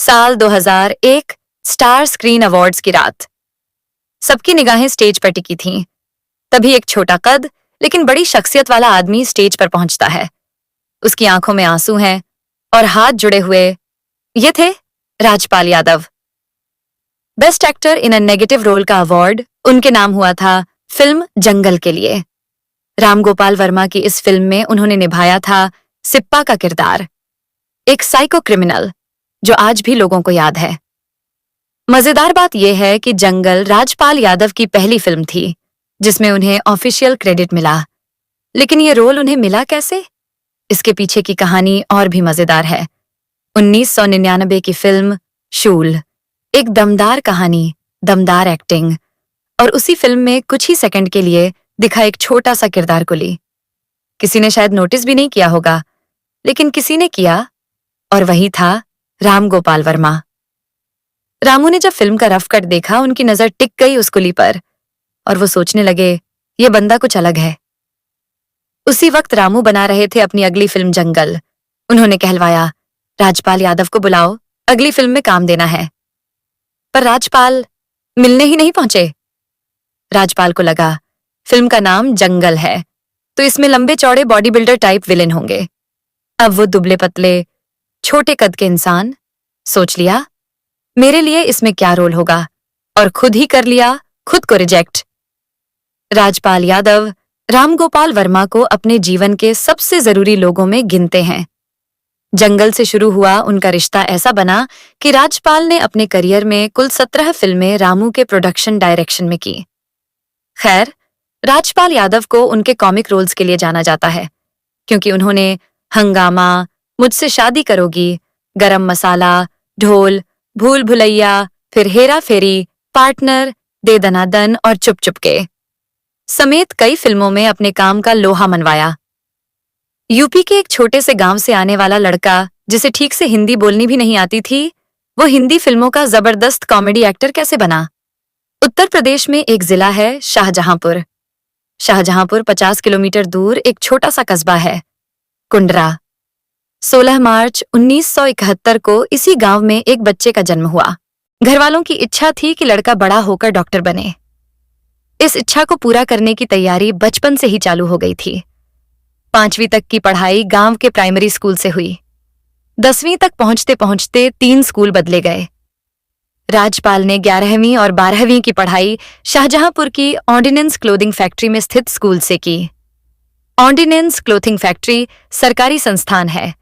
साल 2001 star screen awards की रात। सबकी निगाहें स्टेज पर टिकी थीं। तभी एक छोटा कद लेकिन बड़ी शख्सियत वाला आदमी स्टेज पर पहुंचता है। उसकी आंखों में आंसू हैं और हाथ जुड़े हुए। ये थे Rajpal Yadav. Best actor in a negative role का अवार्ड उनके नाम हुआ था फिल्म जंगल के लिए। राम गोपाल वर्मा की इस फिल्म में उन्होंने निभाया था सिप्पा का किरदार, एक साइको क्रिमिनल जो आज भी लोगों को याद है। मजेदार बात यह है कि जंगल राजपाल यादव की पहली फिल्म थी जिसमें उन्हें ऑफिशियल क्रेडिट मिला। लेकिन ये रोल उन्हें मिला कैसे? इसके पीछे की कहानी और भी मजेदार है। 1999 की फिल्म शूल, एक दमदार कहानी, दमदार एक्टिंग और उसी फिल्म में कुछ ही सेकंड के लिए दिखा एक छोटा सा किरदार कुली। किसी ने शायद नोटिस भी नहीं किया होगा, लेकिन किसी ने किया, और वही था राम गोपाल वर्मा। रामू ने जब फिल्म का रफ कट देखा, उनकी नजर टिक गई उस कुली पर और वो सोचने लगे ये बंदा कुछ अलग है। उसी वक्त रामू बना रहे थे अपनी अगली फिल्म जंगल। उन्होंने कहलवाया, राजपाल यादव को बुलाओ, अगली फिल्म में काम देना है। पर राजपाल मिलने ही नहीं पहुंचे। राजपाल को लगा फिल्म का नाम जंगल है तो इसमें लंबे चौड़े बॉडी बिल्डर टाइप विलेन होंगे। अब वो दुबले पतले छोटे कद के इंसान। सोच लिया मेरे लिए इसमें क्या रोल होगा, और खुद ही कर लिया खुद को रिजेक्ट। राजपाल यादव राम गोपाल वर्मा को अपने जीवन के सबसे जरूरी लोगों में गिनते हैं। जंगल से शुरू हुआ उनका रिश्ता ऐसा बना कि राजपाल ने अपने करियर में कुल 17 फिल्में रामू के प्रोडक्शन डायरेक्शन में की। खैर, राजपाल यादव को उनके कॉमिक रोल्स के लिए जाना जाता है क्योंकि उन्होंने हंगामा, मुझसे शादी करोगी, गरम मसाला, ढोल, भूल भुलैया, फिर हेरा फेरी, पार्टनर, दे दनादन और चुप चुप के समेत कई फिल्मों में अपने काम का लोहा मनवाया। यूपी के एक छोटे से गांव से आने वाला लड़का जिसे ठीक से हिंदी बोलनी भी नहीं आती थी, वो हिंदी फिल्मों का जबरदस्त कॉमेडी एक्टर कैसे बना? उत्तर प्रदेश में एक जिला है शाहजहांपुर। शाहजहांपुर 50 किलोमीटर दूर एक छोटा सा कस्बा है, कुंडरा। 16 मार्च 1971 को इसी गांव में एक बच्चे का जन्म हुआ। घरवालों की इच्छा थी कि लड़का बड़ा होकर डॉक्टर बने। इस इच्छा को पूरा करने की तैयारी बचपन से ही चालू हो गई थी। 5वीं तक की पढ़ाई गांव के प्राइमरी स्कूल से हुई। 10वीं तक पहुंचते पहुंचते 3 स्कूल बदले गए। राजपाल ने 11वीं और 12वीं की पढ़ाई शाहजहांपुर की ऑर्डिनेंस क्लोथिंग फैक्ट्री में स्थित स्कूल से की। ऑर्डिनेंस क्लोथिंग फैक्ट्री सरकारी संस्थान है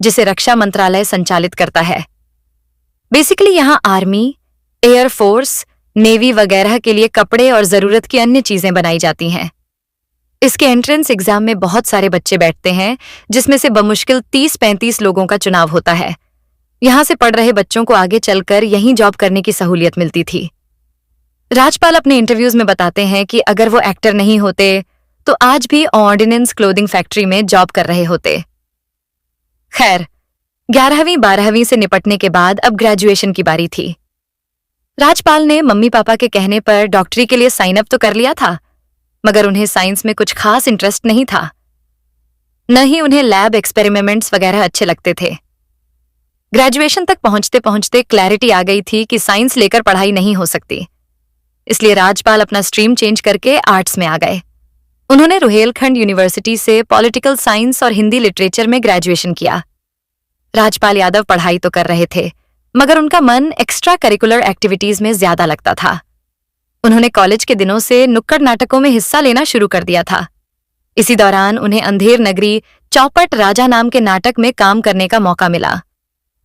जिसे रक्षा मंत्रालय संचालित करता है। बेसिकली यहां आर्मी, एयरफोर्स, नेवी वगैरह के लिए कपड़े और जरूरत की अन्य चीजें बनाई जाती हैं। इसके एंट्रेंस एग्जाम में बहुत सारे बच्चे बैठते हैं जिसमें से बमुश्किल 30-35 लोगों का चुनाव होता है। यहां से पढ़ रहे बच्चों को आगे चलकर यहीं जॉब करने की सहूलियत मिलती थी। राजपाल अपने इंटरव्यूज में बताते हैं कि अगर वो एक्टर नहीं होते तो आज भी ऑर्डिनेंस क्लोथिंग फैक्ट्री में जॉब कर रहे होते। खैर, 11वीं 12वीं से निपटने के बाद अब ग्रेजुएशन की बारी थी। राजपाल ने मम्मी पापा के कहने पर डॉक्टरी के लिए साइन अप तो कर लिया था, मगर उन्हें साइंस में कुछ खास इंटरेस्ट नहीं था। न ही उन्हें लैब एक्सपेरिमेंट्स वगैरह अच्छे लगते थे। ग्रेजुएशन तक पहुंचते पहुंचते क्लैरिटी आ गई थी कि साइंस लेकर पढ़ाई नहीं हो सकती। इसलिए राजपाल अपना स्ट्रीम चेंज करके आर्ट्स में आ गए। उन्होंने रुहेलखंड यूनिवर्सिटी से पॉलिटिकल साइंस और हिंदी लिटरेचर में ग्रेजुएशन किया। राजपाल यादव पढ़ाई तो कर रहे थे, मगर उनका मन एक्स्ट्रा करिकुलर एक्टिविटीज में ज्यादा लगता था। उन्होंने कॉलेज के दिनों से नुक्कड़ नाटकों में हिस्सा लेना शुरू कर दिया था। इसी दौरान उन्हें अंधेर नगरी चौपट राजा नाम के नाटक में काम करने का मौका मिला।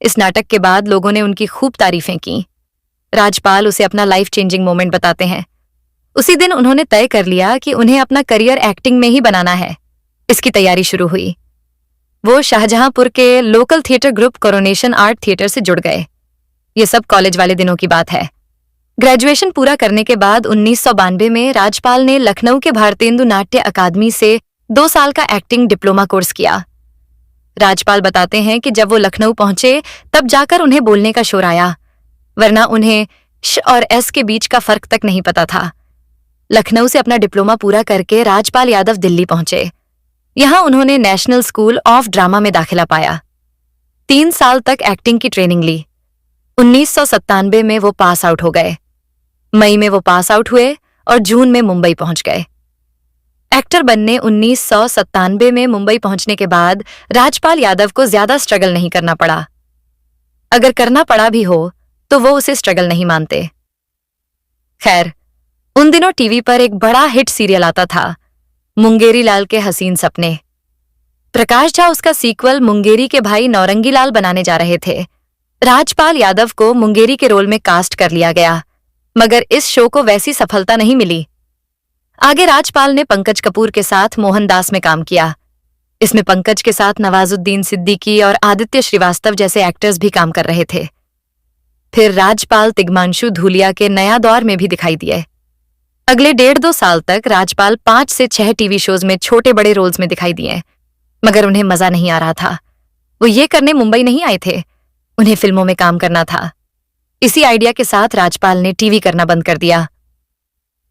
इस नाटक के बाद लोगों ने उनकी खूब तारीफें की। राजपाल उसे अपना लाइफ चेंजिंग मोमेंट बताते हैं। उसी दिन उन्होंने तय कर लिया कि उन्हें अपना करियर एक्टिंग में ही बनाना है। इसकी तैयारी शुरू हुई। वो शाहजहांपुर के local theatre group coronation art theatre से जुड़ गए। ये सब कॉलेज वाले दिनों की बात है। ग्रेजुएशन पूरा करने के बाद 1992 में राजपाल ने लखनऊ के भारतेंदु नाट्य अकादमी से 2 साल का एक्टिंग डिप्लोमा कोर्स किया। राजपाल बताते हैं कि जब वो लखनऊ पहुंचे तब जाकर उन्हें बोलने का शोर आया, वरना उन्हें श और एस के बीच का फर्क तक नहीं पता था। लखनऊ से अपना डिप्लोमा पूरा करके राजपाल यादव दिल्ली पहुंचे। यहां उन्होंने नेशनल स्कूल ऑफ ड्रामा में दाखिला पाया। 3 साल तक एक्टिंग की ट्रेनिंग ली। 1997 में वो पास आउट हो गए। मई में वो पास आउट हुए और जून में मुंबई पहुंच गए। एक्टर बनने 1997 में मुंबई पहुंचने के बाद राजपाल यादव को ज्यादा स्ट्रगल नहीं करना पड़ा। अगर करना पड़ा भी हो तो वो उसे स्ट्रगल नहीं मानते। खैर, उन दिनों टीवी पर एक बड़ा हिट सीरियल आता था, मुंगेरी लाल के हसीन सपने। प्रकाश झा उसका सीक्वल मुंगेरी के भाई नौरंगी लाल बनाने जा रहे थे। राजपाल यादव को मुंगेरी के रोल में कास्ट कर लिया गया, मगर इस शो को वैसी सफलता नहीं मिली। आगे राजपाल ने पंकज कपूर के साथ मोहनदास में काम किया। इसमें पंकज के साथ नवाजुद्दीन सिद्दीकी और आदित्य श्रीवास्तव जैसे एक्टर्स भी काम कर रहे थे। फिर राजपाल तिग्मांशु धूलिया के नया दौर में भी दिखाई दिए। अगले 1.5-2 साल तक राजपाल 5 से 6 टीवी शोज में छोटे बड़े रोल्स में दिखाई दिए, मगर उन्हें मजा नहीं आ रहा था। वो ये करने मुंबई नहीं आए थे, उन्हें फिल्मों में काम करना था। इसी आइडिया के साथ राजपाल ने टीवी करना बंद कर दिया।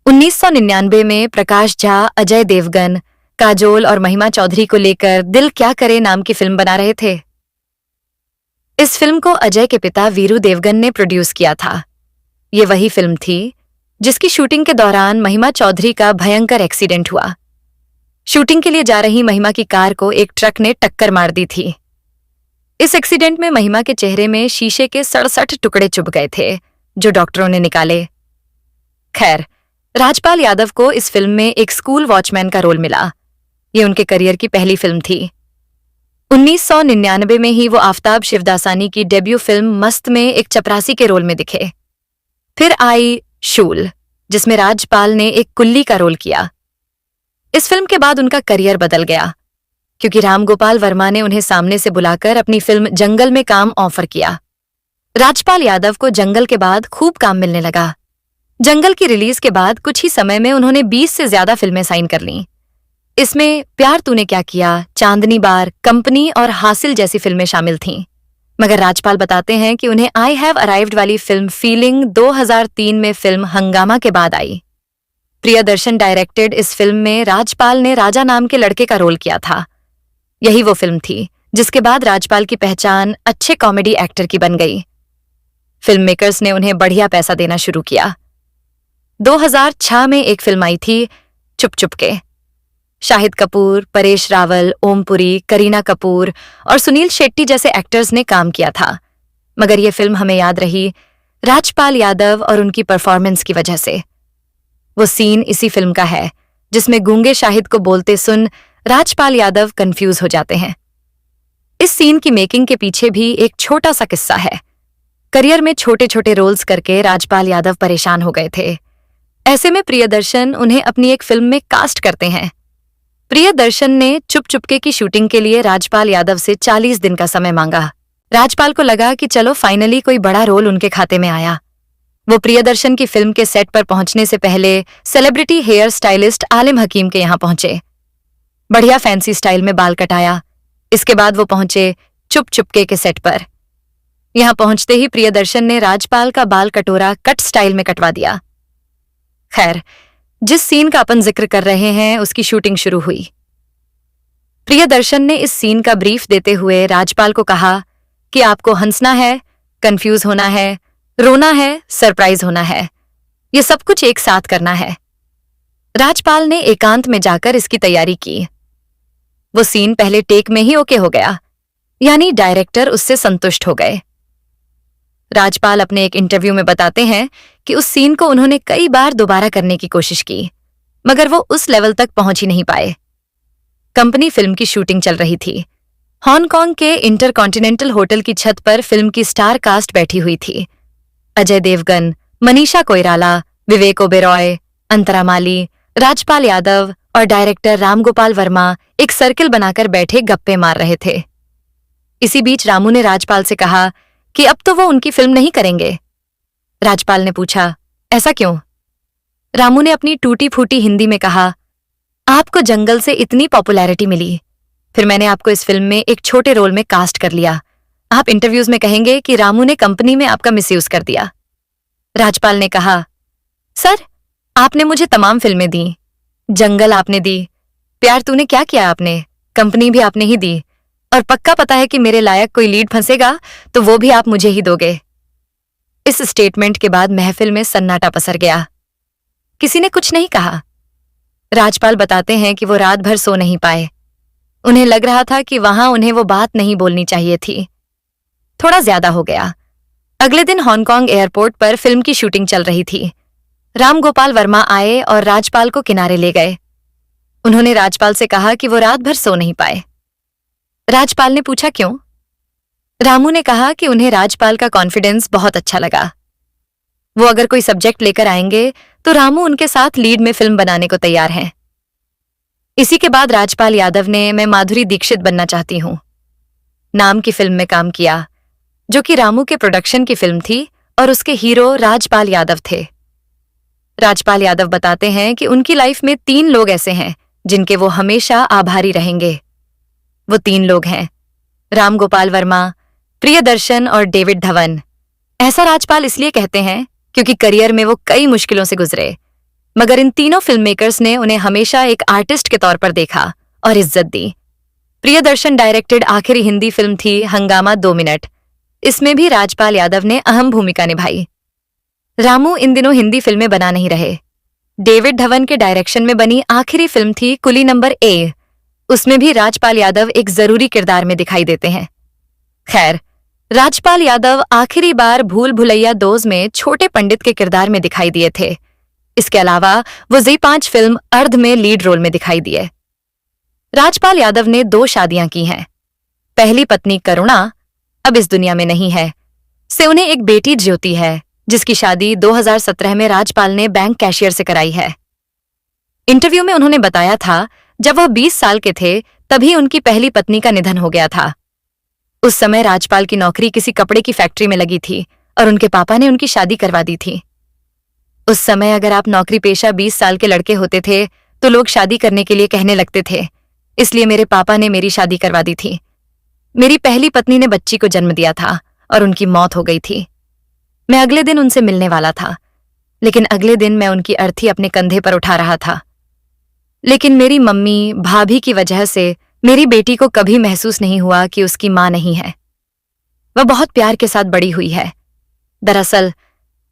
1999 में प्रकाश झा, अजय देवगन, काजोल और महिमा चौधरी को लेकर दिल क्या करे नाम की फिल्म बना रहे थे। इस फिल्म को अजय के पिता वीरू देवगन ने प्रोड्यूस किया था। ये वही फिल्म थी जिसकी शूटिंग के दौरान महिमा चौधरी का भयंकर एक्सीडेंट हुआ। शूटिंग के लिए जा रही महिमा की कार को एक ट्रक ने टक्कर मार दी थी। इस एक्सीडेंट में महिमा के चेहरे में शीशे के 67 टुकड़े चुभ गए थे, जो डॉक्टरों ने निकाले। खैर, राजपाल यादव को इस फिल्म में एक स्कूल वॉचमैन का रोल मिला। ये उनके करियर की पहली फिल्म थी। 1999 में ही वो आफ्ताब शिवदासानी की डेब्यू फिल्म मस्त में एक चपरासी के रोल में दिखे। फिर आई शूल, जिसमें राजपाल ने एक कुल्ली का रोल किया। इस फिल्म के बाद उनका करियर बदल गया, क्योंकि रामगोपाल वर्मा ने उन्हें सामने से बुलाकर अपनी फिल्म जंगल में काम ऑफर किया। राजपाल यादव को जंगल के बाद खूब काम मिलने लगा। जंगल की रिलीज के बाद कुछ ही समय में उन्होंने 20 से ज्यादा फिल्में साइन कर लीं। इसमें प्यार तूने क्या किया, चांदनी बार, कंपनी और हासिल जैसी फिल्में शामिल थीं। मगर राजपाल बताते हैं कि उन्हें आई हैव अराइव्ड वाली फिल्म फीलिंग 2003 में फिल्म हंगामा के बाद आई। प्रियदर्शन डायरेक्टेड इस फिल्म में राजपाल ने राजा नाम के लड़के का रोल किया था। यही वो फिल्म थी जिसके बाद राजपाल की पहचान अच्छे कॉमेडी एक्टर की बन गई। फिल्म मेकर्स ने उन्हें बढ़िया पैसा देना शुरू किया। 2006 में एक फिल्म आई थी, चुप चुप के। शाहिद कपूर, परेश रावल, ओमपुरी, करीना कपूर और सुनील शेट्टी जैसे एक्टर्स ने काम किया था, मगर यह फिल्म हमें याद रही राजपाल यादव और उनकी परफॉर्मेंस की वजह से। वो सीन इसी फिल्म का है जिसमें गूंगे शाहिद को बोलते सुन राजपाल यादव कंफ्यूज हो जाते हैं। इस सीन की मेकिंग के पीछे भी एक छोटा सा किस्सा है। करियर में छोटे छोटे रोल्स करके राजपाल यादव परेशान हो गए थे। ऐसे में प्रियदर्शन उन्हें अपनी एक फिल्म में कास्ट करते हैं। प्रियदर्शन ने चुप चुपके की शूटिंग के लिए राजपाल यादव से 40 दिन का समय मांगा। राजपाल को लगा कि चलो फाइनली कोई बड़ा रोल उनके खाते में आया। वो प्रियदर्शन की फिल्म के सेट पर पहुंचने से पहले सेलिब्रिटी हेयर स्टाइलिस्ट आलिम हकीम के यहां पहुंचे। बढ़िया फैंसी स्टाइल में बाल कटाया। इसके बाद वो पहुंचे चुप चुपके के सेट पर। यहां पहुंचते ही प्रियदर्शन ने राजपाल का बाल कटोरा कट स्टाइल में कटवा दिया। खैर, जिस सीन का अपन जिक्र कर रहे हैं उसकी शूटिंग शुरू हुई। प्रियदर्शन ने इस सीन का ब्रीफ देते हुए राजपाल को कहा कि आपको हंसना है, कंफ्यूज होना है, रोना है, सरप्राइज होना है, ये सब कुछ एक साथ करना है। राजपाल ने एकांत में जाकर इसकी तैयारी की। वो सीन पहले टेक में ही ओके हो गया, यानी डायरेक्टर उससे संतुष्ट हो गए। राजपाल अपने एक इंटरव्यू में बताते हैं कि उस सीन को उन्होंने कई बार दोबारा करने की कोशिश की, मगर वो उस लेवल तक पहुंच ही नहीं पाए। कंपनी फिल्म की शूटिंग चल रही थी। हांगकांग के इंटरकॉन्टिनेंटल होटल की छत पर फिल्म की स्टार कास्ट बैठी हुई थी। अजय देवगन, मनीषा कोइराला, विवेक ओबेरॉय, अंतरा माली, राजपाल यादव और डायरेक्टर रामगोपाल वर्मा एक सर्किल बनाकर बैठे गप्पे मार रहे थे। इसी बीच रामू ने राजपाल से कहा कि अब तो वो उनकी फिल्म नहीं करेंगे। राजपाल ने पूछा, ऐसा क्यों? रामू ने अपनी टूटी फूटी हिंदी में कहा, आपको जंगल से इतनी पॉपुलैरिटी मिली, फिर मैंने आपको इस फिल्म में एक छोटे रोल में कास्ट कर लिया। आप इंटरव्यूज में कहेंगे कि रामू ने कंपनी में आपका मिसयूज कर दिया। राजपाल ने कहा, सर, आपने मुझे तमाम फिल्में दी, जंगल आपने दी, प्यार तूने क्या किया आपने, कंपनी भी आपने ही दी, और पक्का पता है कि मेरे लायक कोई लीड फंसेगा तो वो भी आप मुझे ही दोगे। इस स्टेटमेंट के बाद महफिल में सन्नाटा पसर गया। किसी ने कुछ नहीं कहा। राजपाल बताते हैं कि वो रात भर सो नहीं पाए। उन्हें लग रहा था कि वहां उन्हें वो बात नहीं बोलनी चाहिए थी। थोड़ा ज्यादा हो गया। अगले दिन हांगकांग एयरपोर्ट पर फिल्म की शूटिंग चल रही थी। राम गोपाल वर्मा आए और राजपाल को किनारे ले गए। उन्होंने राजपाल से कहा कि वो रात भर सो नहीं पाए। राजपाल ने पूछा क्यों? रामू ने कहा कि उन्हें राजपाल का कॉन्फिडेंस बहुत अच्छा लगा। वो अगर कोई सब्जेक्ट लेकर आएंगे तो रामू उनके साथ लीड में फिल्म बनाने को तैयार हैं। इसी के बाद राजपाल यादव ने मैं माधुरी दीक्षित बनना चाहती हूं नाम की फिल्म में काम किया, जो कि रामू के प्रोडक्शन की फिल्म थी और उसके हीरो राजपाल यादव थे। राजपाल यादव बताते हैं कि उनकी लाइफ में 3 लोग ऐसे हैं जिनके वो हमेशा आभारी रहेंगे। वो 3 लोग हैं राम गोपाल वर्मा, प्रियदर्शन और डेविड धवन। ऐसा राजपाल इसलिए कहते हैं क्योंकि करियर में वो कई मुश्किलों से गुजरे, मगर इन तीनों फिल्म मेकर्स ने उन्हें हमेशा एक आर्टिस्ट के तौर पर देखा और इज्जत दी। प्रियदर्शन डायरेक्टेड आखिरी हिंदी फिल्म थी हंगामा 2 मिनट। इसमें भी राजपाल यादव ने अहम भूमिका निभाई। रामू इन दिनों हिंदी फिल्में बना नहीं रहे। डेविड धवन के डायरेक्शन में बनी आखिरी फिल्म थी कुली नंबर ए। उसमें भी राजपाल यादव एक जरूरी किरदार में दिखाई देते हैं। खैर, राजपाल यादव आखिरी बार भूल भुलैया 2 में छोटे पंडित के किरदार में दिखाई दिए थे। इसके अलावा वो जी5 फिल्म अर्ध में लीड रोल में दिखाई दिए। राजपाल यादव ने 2 शादियां की हैं। पहली पत्नी करुणा अब इस दुनिया में नहीं है, से उन्हें एक बेटी ज्योति है, जिसकी शादी 2017 में राजपाल ने बैंक कैशियर से कराई है। इंटरव्यू में उन्होंने बताया था जब वह 20 साल के थे तभी उनकी पहली पत्नी का निधन हो गया था। उस समय राजपाल की नौकरी किसी कपड़े की फैक्ट्री में लगी थी और उनके पापा ने उनकी शादी करवा दी थी। उस समय अगर आप नौकरी पेशा 20 साल के लड़के होते थे तो लोग शादी करने के लिए कहने लगते थे, इसलिए मेरे पापा ने मेरी शादी करवा दी थी। मेरी पहली पत्नी ने बच्ची को जन्म दिया था और उनकी मौत हो गई थी। मैं अगले दिन उनसे मिलने वाला था, लेकिन अगले दिन मैं उनकी अर्थी अपने कंधे पर उठा रहा था। लेकिन मेरी मम्मी भाभी की वजह से मेरी बेटी को कभी महसूस नहीं हुआ कि उसकी मां नहीं है। वह बहुत प्यार के साथ बड़ी हुई है। दरअसल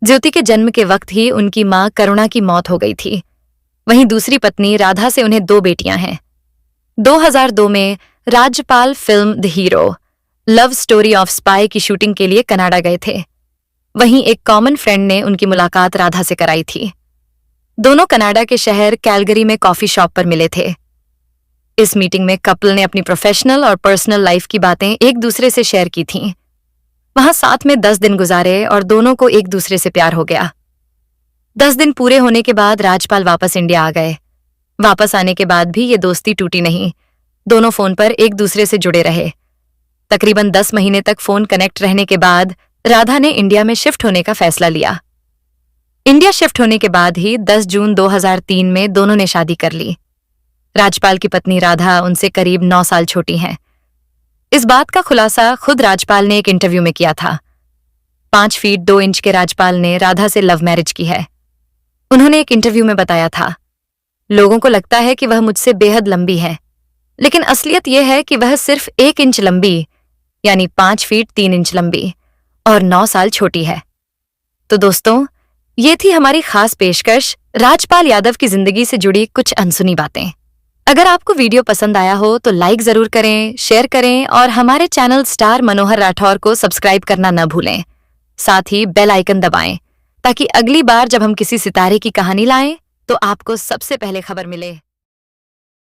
ज्योति के जन्म के वक्त ही उनकी मां करुणा की मौत हो गई थी। वहीं दूसरी पत्नी राधा से उन्हें 2 बेटियां हैं। 2002 में Rajpal film the hero love story of spy की शूटिंग के लिए कनाडा गए थे। वहीं एक कॉमन फ्रेंड ने उनकी मुलाकात राधा से कराई थी। दोनों कनाडा के शहर कैलगरी में कॉफी शॉप पर मिले थे। इस मीटिंग में कपल ने अपनी प्रोफेशनल और पर्सनल लाइफ की बातें एक दूसरे से शेयर की थीं। वहां साथ में 10 दिन गुजारे और दोनों को एक दूसरे से प्यार हो गया। 10 दिन पूरे होने के बाद राजपाल वापस इंडिया आ गए। वापस आने के बाद भी ये दोस्ती टूटी नहीं। दोनों फोन पर एक दूसरे से जुड़े रहे। तकरीबन 10 महीने तक फोन कनेक्ट रहने के बाद राधा ने इंडिया में शिफ्ट होने का फैसला लिया। इंडिया शिफ्ट होने के बाद ही 10 जून 2003 में दोनों ने शादी कर ली। राजपाल की पत्नी राधा उनसे करीब 9 साल छोटी हैं। इस बात का खुलासा खुद राजपाल ने एक इंटरव्यू में किया था। 5 फीट 2 इंच के राजपाल ने राधा से लव मैरिज की है। उन्होंने एक इंटरव्यू में बताया था, लोगों को लगता है कि वह मुझसे बेहद लंबी है, लेकिन असलियत यह है कि वह सिर्फ 1 इंच लंबी, यानी 5 फीट 3 इंच लंबी और 9 साल छोटी है। तो दोस्तों, ये थी हमारी खास पेशकश राजपाल यादव की जिंदगी से जुड़ी कुछ अनसुनी बातें। अगर आपको वीडियो पसंद आया हो तो लाइक जरूर करें, शेयर करें और हमारे चैनल स्टार मनोहर राठौर को सब्सक्राइब करना न भूलें। साथ ही बेल आइकन दबाएं ताकि अगली बार जब हम किसी सितारे की कहानी लाएं तो आपको सबसे पहले खबर मिले।